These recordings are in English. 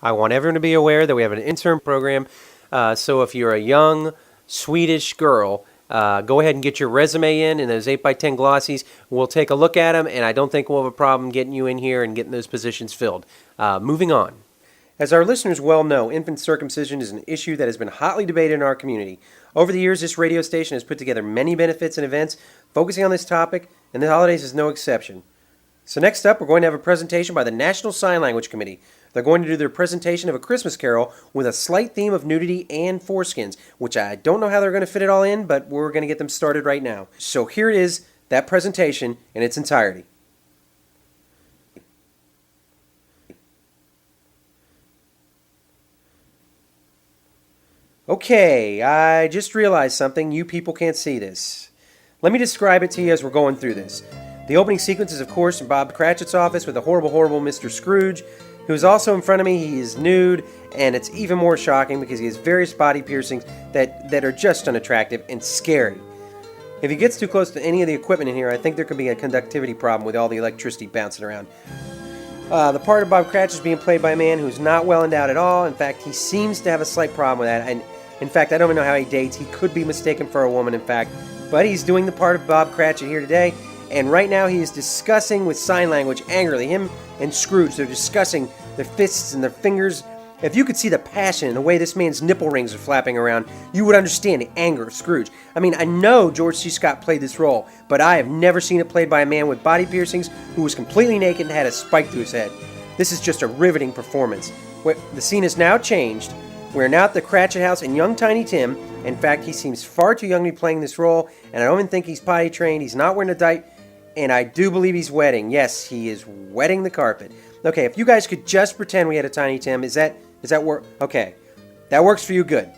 I want everyone to be aware that we have an intern program. So if you're a young Swedish girl, go ahead and get your resume in those 8x10 glossies. We'll take a look at them, and I don't think we'll have a problem getting you in here and getting those positions filled. Moving on. As our listeners well know, infant circumcision is an issue that has been hotly debated in our community. Over the years, this radio station has put together many benefits and events focusing on this topic, and the holidays is no exception. So next up, we're going to have a presentation by the National Sign Language Committee. They're going to do their presentation of A Christmas Carol with a slight theme of nudity and foreskins, which I don't know how they're going to fit it all in, but we're going to get them started right now. So here it is, that presentation in its entirety. Okay, I just realized something. You people can't see this. Let me describe it to you as we're going through this. The opening sequence is, of course, in Bob Cratchit's office with the horrible, horrible Mr. Scrooge, who is also in front of me. He is nude, and it's even more shocking because he has various body piercings that are just unattractive and scary. If he gets too close to any of the equipment in here, I think there could be a conductivity problem with all the electricity bouncing around. The part of Bob Cratchit is being played by a man who's not well endowed at all. In fact, he seems to have a slight problem with that. And in fact, I don't even know how he dates. He could be mistaken for a woman, in fact. But he's doing the part of Bob Cratchit here today. And right now he is discussing with sign language angrily. Him and Scrooge, they're discussing their fists and their fingers. If you could see the passion in the way this man's nipple rings are flapping around, you would understand the anger of Scrooge. I mean, I know George C. Scott played this role, but I have never seen it played by a man with body piercings who was completely naked and had a spike through his head. This is just a riveting performance. The scene has now changed. We're now at the Cratchit house and young Tiny Tim. In fact, he seems far too young to be playing this role, and I don't even think he's potty trained. He's not wearing a diaper, and I do believe he's wetting. Yes, he is wetting the carpet. Okay, if you guys could just pretend we had a Tiny Tim, is that work? Okay, that works for you, good.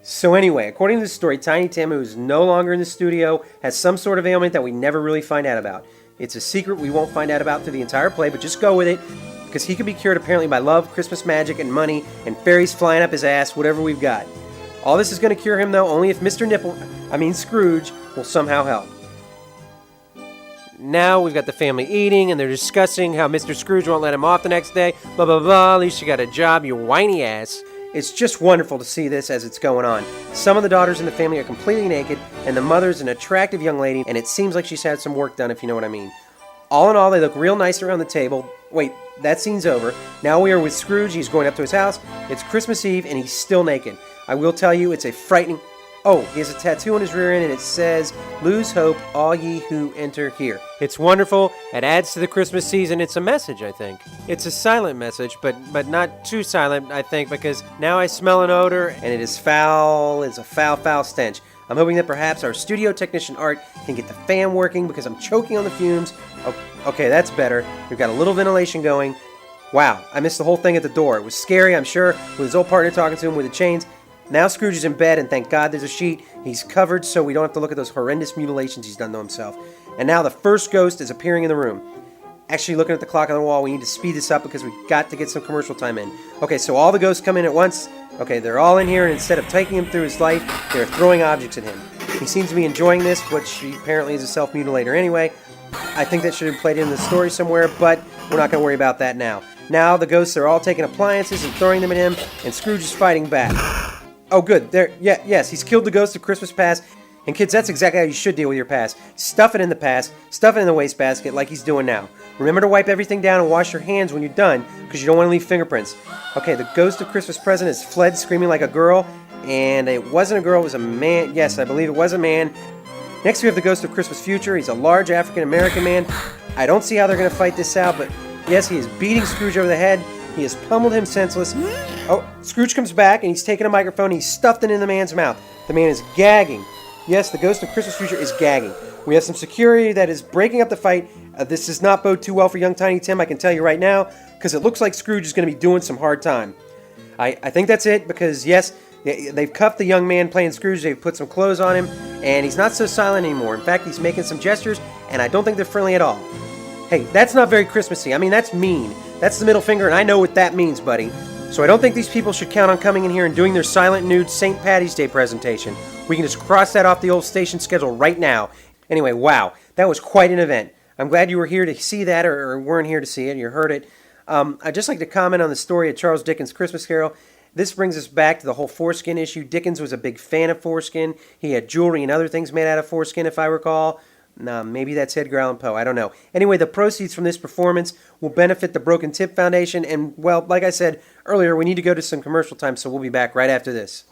So anyway, according to the story, Tiny Tim, who is no longer in the studio, has some sort of ailment that we never really find out about. It's a secret we won't find out about through the entire play, but just go with it, because he can be cured apparently by love, Christmas magic, and money, and fairies flying up his ass, whatever we've got. All this is going to cure him, though, only if Scrooge, will somehow help. Now we've got the family eating, and they're discussing how Mr. Scrooge won't let him off the next day. Blah, blah, blah. At least you got a job, you whiny ass. It's just wonderful to see this as it's going on. Some of the daughters in the family are completely naked, and the mother's an attractive young lady, and it seems like she's had some work done, if you know what I mean. All in all, they look real nice around the table. Wait, that scene's over. Now we are with Scrooge. He's going up to his house. It's Christmas Eve, and he's still naked. I will tell you, it's a frightening... Oh, he has a tattoo on his rear end, and it says, "Lose hope, all ye who enter here." It's wonderful. It adds to the Christmas season. It's a message, I think. It's a silent message, but not too silent, I think, because now I smell an odor, and it is foul. It's a foul, foul stench. I'm hoping that perhaps our studio technician Art can get the fan working because I'm choking on the fumes. Okay, that's better. We've got a little ventilation going. Wow, I missed the whole thing at the door. It was scary, I'm sure, with his old partner talking to him with the chains. Now Scrooge is in bed, and thank God there's a sheet. He's covered so we don't have to look at those horrendous mutilations he's done to himself. And now the first ghost is appearing in the room. Actually, looking at the clock on the wall, we need to speed this up because we've got to get some commercial time in. Okay, so all the ghosts come in at once. Okay, they're all in here, and instead of taking him through his life, they're throwing objects at him. He seems to be enjoying this, which apparently is a self-mutilator anyway. I think that should have played in the story somewhere, but we're not going to worry about that now. Now the ghosts are all taking appliances and throwing them at him, and Scrooge is fighting back. Oh, good. Yes, he's killed the ghost of Christmas past. And kids, that's exactly how you should deal with your past. Stuff it in the past. Stuff it in the wastebasket like he's doing now. Remember to wipe everything down and wash your hands when you're done, because you don't want to leave fingerprints. Okay, the ghost of Christmas present has fled screaming like a girl. And it wasn't a girl, it was a man. Yes, I believe it was a man. Next we have the ghost of Christmas future. He's a large African-American man. I don't see how they're going to fight this out, but yes, he is beating Scrooge over the head. He has pummeled him senseless. Oh, Scrooge comes back, and he's taking a microphone. He's stuffed it in the man's mouth. The man is gagging. Yes, the ghost of Christmas future is gagging. We have some security that is breaking up the fight. This does not bode too well for young Tiny Tim, I can tell you right now, because it looks like Scrooge is going to be doing some hard time. I think that's it, because yes, they've cuffed the young man playing Scrooge. They've put some clothes on him, and he's not so silent anymore. In fact, he's making some gestures, and I don't think they're friendly at all. Hey, that's not very Christmassy. I mean, that's mean. That's the middle finger, and I know what that means, buddy. So I don't think these people should count on coming in here and doing their silent nude St. Patty's Day presentation. We can just cross that off the old station schedule right now. Anyway, wow, that was quite an event. I'm glad you were here to see that, or weren't here to see it, you heard it. I'd just like to comment on the story of Charles Dickens' Christmas Carol. This brings us back to the whole foreskin issue. Dickens was a big fan of foreskin. He had jewelry and other things made out of foreskin, if I recall. Maybe that's Edgar Allan Poe. I don't know. Anyway, the proceeds from this performance will benefit the Broken Tip Foundation. And, well, like I said earlier, we need to go to some commercial time, so we'll be back right after this.